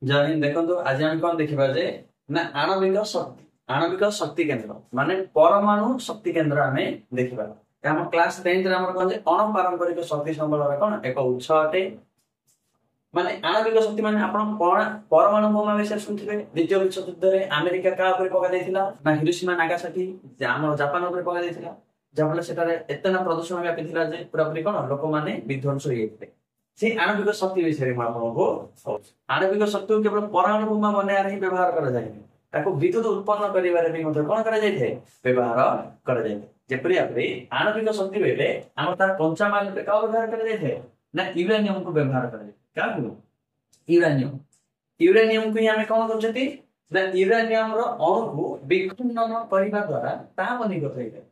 जय हिंद। देखो आज आम कौन देखा जे ना आणविक शक्ति केन्द्र माने परमाणु शक्ति केन्द्र आम देखा आम क्लास 10 कौन अणपारंपरिक शक्ति संबल कौन एक उत्स अटे। माने आणविक शक्ति माने आपण परमाणु बोमा विषय सुनथिबे। द्वितीय विश्व युद्ध रे अमेरिका का ऊपर पका देथिला ना हिरोशिमा नागासाकी हम जापान ऊपर पका देथिला। जहां सेटारे एतना प्रदूषण व्यापी थिला जे पूरा पूरी कोन लोक माने विध्वंस होई गेले। से आणविक शक्ति विषय में आपको आणविक शक्ति को केवल परमाणु बोमा बनाया ही व्यवहार करा जाय ताको विद्युत उत्पन्न करिवारे भी मतलब कोन करा जाय थे व्यवहार करा जाय थे। जेपरि आपरे आणविक शक्ति बेले हम तार कंचा माल पे का व्यवहार करा जाय थे ना यूरेनियम को व्यवहार करा जाय का यूरेनियम को हम कोन करछथि ना यूरेनियम रो अणु को विखंडन करिवा द्वारा ता बनिगत होइते।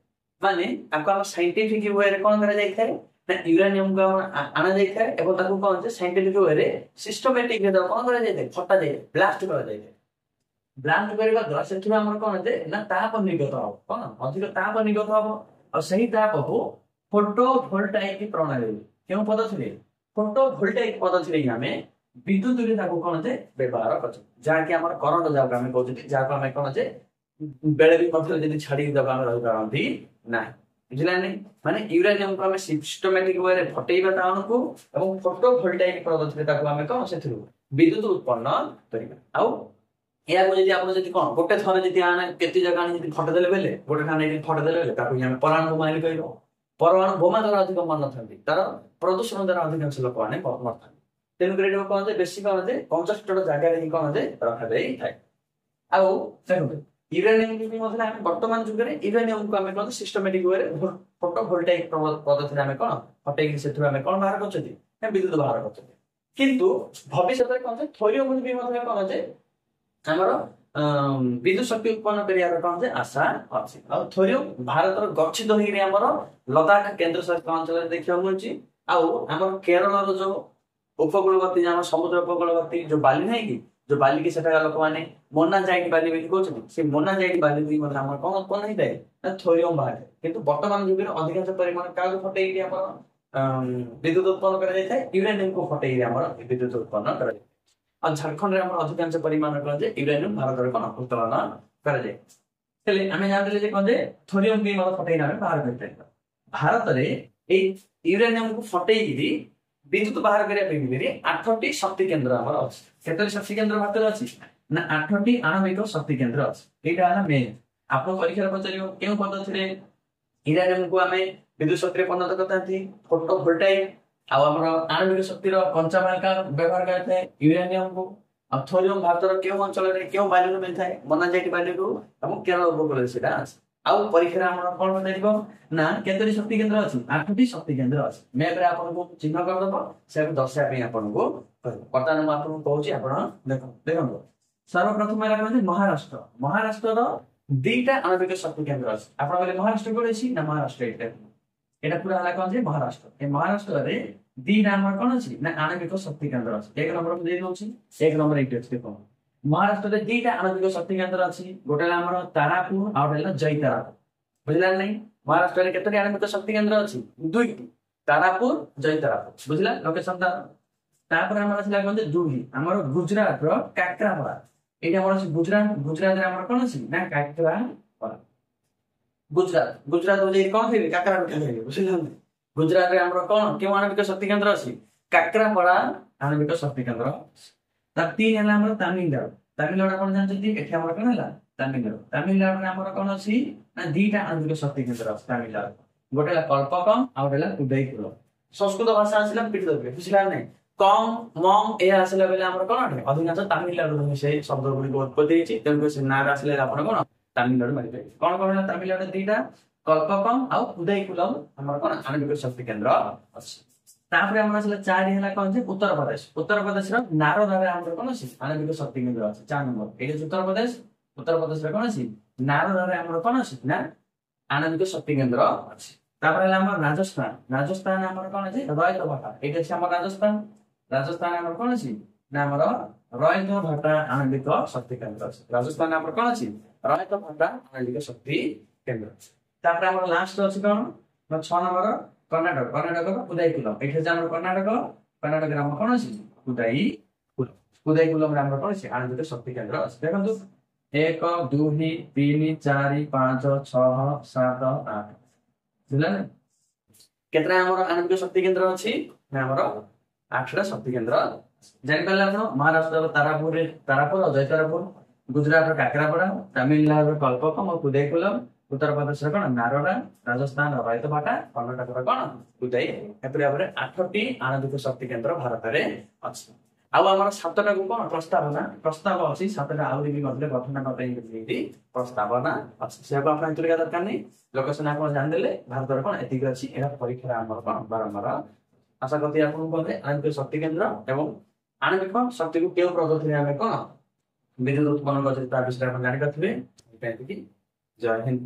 माने आपको साइंटिफिक वे रे कोन करा जाय थे ना यूरेनियम को आना जाय थे एवं ताको कोन जे साइंटिफिक वे रे सिस्टमैटिक वे कोन करा जाय थे फटा जाय ब्लास्ट करा जाय थे। ब्लास्ट करिवा द्वारा सेठी हमर कोन जे ना ताप निर्गत हो कोन अधिक ताप निर्गत हो और सही ताप को फोटोवोल्टाइक प्रणाली केउ पद्धति रे फोटोवोल्टाइक पद्धति रे हमें विद्युत रे ताको कोन जे व्यवहार करछ जा कि हमर करंट जा हमें कहउछि जा को हमें कोन जे बेले भी मतलब जदी छाडी दबा हम रहि पारंती ना बुझला नहीं। माने यूरेनियम को हमें सिस्टमैटिक वे रे फटेइबा तान को एवं फोटोवोल्टाइक पद्धति रे ताको हमें कोन सेथु विद्युत उत्पन्न करिबा आउ या को जदी आपण जदी कोन गोटे थरे जदी आने केति जगह जदी फटे देले बेले गोटे ठाने जदी फटे देले बेले ताको हमें परमाणु बोमा कहइबो। परमाणु बोमा द्वारा अधिक मन नथांती तार प्रदूषण द्वारा अधिकांश लोक माने नथांती तेनु ग्रेड कोन जे बेसी कोन जे कंजस्टेड जगह रे कोन जे रखा देई थाए। आउ देखो यूरेनियम की मतलब हम वर्तमान जुग रे यूरेनियम को हमें कोन सिस्टमैटिक वे रे फोटोवोल्टाइक पद्धति रे हमें कोन फटेई सेथु हमें कोन बाहर करछथि हम विद्युत बाहर करछथि। किंतु भविष्य रे कोन जे थोरियम भी मतलब कोन जे हमर विद्युत शक्ति उत्पन्न करियार कोन जे आशा अछि। आ थोरियम भारत रो गच्छित होई रे हमर लद्दाख केंद्र शासित अंचल रे देखियो मिलछि। आ हमर केरल रो जो उपकूलवर्ती जाम समुद्र उपकूलवर्ती जो बाली नहीं कि जो बाली के सेटा लोक माने मोनाजाइट बाली बेली कहउछन से मोनाजाइट बाली भी मतलब हमर कोन उत्पन्न होई थाए ना थोरियम बाहर। किंतु वर्तमान जुग रे अधिकांश परिमाण का फटेई के हमर विद्युत उत्पन्न करा जाय थाए यूरेनियम को फटेई रे हमर विद्युत उत्पन्न करा जाय। और झारखंड रे हमर अधिकांश परिमाण कोन जे यूरेनियम भारत रे कोन उत्तोलन करा जाय। तले हमें जानले जे कोन जे थोरियम भी मतलब फटेई ना बाहर करते भारत रे ए यूरेनियम को फटेई दी विद्युत बाहर करिया पेगिरे 8टी शक्ति केंद्र हमर अछि। केतरी शक्ति केंद्र भारत रे अछि ना 8टी आणविक शक्ति केंद्र अछि। एटा हला मेन आपन परीक्षा पचारियो केउ पद्धति रे यूरेनियम को हमें विद्युत शक्ति रे परिणत करतांती फोटोवोल्टाइक आ हमर आणविक शक्ति रो कंचा माल का व्यवहार करते यूरेनियम को। अब थोरियम भारत रो केउ अंचल रे केउ बाली रो मिल थाए मोनाजाइट बाली रो हम केरल उपकूल सेटा अछि। आउ परीक्षा हमर कोन बताइबो ना केतरी शक्ति केंद्र अछि 8टी शक्ति केंद्र अछि। मैप रे आपन को चिन्ह कर दबो से दर्शा पे आपन को वर्तमान में आपन कहउछि आपन देखो सर्वप्रथम मेरा कहते महाराष्ट्र। महाराष्ट्र रो दुईटा आणविक शक्ति केंद्र अछि। आपन बोले महाराष्ट्र कोन अछि ना महाराष्ट्र एटा पूरा हला कोन जे महाराष्ट्र ए महाराष्ट्र रे दुईटा हमर कोन अछि ना आणविक शक्ति केंद्र अछि। एक नंबर पे दे दोछि एक नंबर इट अछि। देखो महाराष्ट्र रे दुईटा आणविक शक्ति केंद्र अछि गोटे हमर तारापुर आ गोटे जय तारापुर बुझला नहीं। महाराष्ट्र रे केतरी आणविक शक्ति केंद्र अछि दुईटी तारापुर जय तारापुर बुझला लोकेशन तापर हमर अछि लागन जे दुई हमर गुजरात रो काकरापड़ा एटा हमर अछि गुजरात रे हमर कोन अछि ना काकरापड़ा गुजरात हो जे कोन थे काकरापड़ा थे बुझला नहीं। गुजरात रे हमर कोन के आणविक शक्ति केंद्र अछि काकरापड़ा आणविक शक्ति केंद्र। ता तीन हला हमर तमिलनाडु कोन जानछथि एठी हमर कोन हला तमिलनाडु रे हमर कोन अछि ना दुईटा आणविक शक्ति केंद्र अछि तमिलनाडु गोटेला कल्पकम आ गोटेला उदयपुर। संस्कृत भाषा आसिला पिट दबे बुझला नहीं। कम मम ए आसिला बेले हमर कोन अधिकांश तमिलनाडु रो विषय शब्द गुडी को उत्पत्ति अछि तेनु से नार आसिले आपन कोन तमिलनाडु मारिबे कोन कोन तमिलनाडु दुईटा कल्पकम आ उदयपुरम हमर कोन आणविक शक्ति केंद्र अछि। तापर हमर आसिला चार हला कोन जे उत्तर प्रदेश रो नारदा रे हमर कोन अछि आणविक शक्ति केंद्र अछि 4 नंबर एजे उत्तर प्रदेश रे कोन अछि नारदा रे हमर कोन अछि ना आणविक शक्ति केंद्र अछि। तापर हमर राजस्थान हमर कोन अछि रयत भाटा एजे अछि हमर राजस्थान हमर कोन अछि ना हमर रयत भाटा आणविक शक्ति केंद्र अछि। राजस्थान हमर कोन अछि रयत भाटा आणविक शक्ति केंद्र। तापर हमर लास्ट अछि कोन 6 नंबर कर्नाटक रो उदयपुर एठे हमर कर्नाटक रे हमर कोन अछि उदयपुर କୁଦାଇ କୁଲମ ଆମର କଣ ଅଛି ଆଣବିକ ଶକ୍ତି କେନ୍ଦ୍ର ଅଛି ଦେଖନ୍ତୁ 1 2 3 4 5 6 7 8 ବୁଝିଲା ନା କେତେଟା ଆମର ଆଣବିକ ଶକ୍ତି କେନ୍ଦ୍ର ଅଛି ନା ଆମର 8ଟା ଶକ୍ତି କେନ୍ଦ୍ର ଜାଣିପାରିଲେ ଆପଣ ମହାରାଷ୍ଟ୍ରର ତାରାପୁର ଅଜୟ ତାରାପୁର ଗୁଜରାଟର କାକରାପଡା ତାମିଲନାଡୁର କଲ୍ପକମ୍ ଓ କୁଦାଇ କୁଲମ ଉତ୍ତରପ୍ରଦେଶର କଣ ନାରୋଡା ରାଜସ୍ଥାନର ରୈତଭାଟା କର୍ଣ୍ଣାଟକର କଣ କୁଦାଇ ଏପରି ଭାବରେ 8ଟି ଆଣବିକ ଶକ୍ତି କେନ୍ଦ୍ର ଭାରତରେ ଅଛି ଆଉ ଆମର 7ଟାକୁ କଣ ପ୍ରସ୍ତାବ ଅଛି 7ଟା ଆହୁରି ବି ମଧ୍ୟ ଗଠନ ପାଇଁ ପ୍ରସ୍ତାବନା ଅଛି ସେହାକୁ ଆପଣ ଏତୁଳିକା ଦରକାର ନାହିଁ ଲୋକେସନ ଆପଣ ଜାଣିଦେଲେ ଭାରତର କଣ ଏତିକି ଅଛି ଏହା ପରୀକ୍ଷାରେ ଆମର କଣ ବାରମ୍ବାର ଆଶା କରୁଛି ଆପଣଙ୍କୁ କହିଲେ ଆଣବିକ ଶକ୍ତି କେନ୍ଦ୍ର ଏବଂ ଆଣବିକ ଶକ୍ତିକୁ କେଉଁ ପଦ୍ଧତିରେ ଆମେ କଣ ବିଦ୍ୟୁତ ଉତ୍ପନ୍ନ କରୁଛେ ତା ବିଷୟରେ ଆପଣ ଜାଣିପାରିଥିବେ ଏତିକି ଜୟ ହିନ୍ଦ।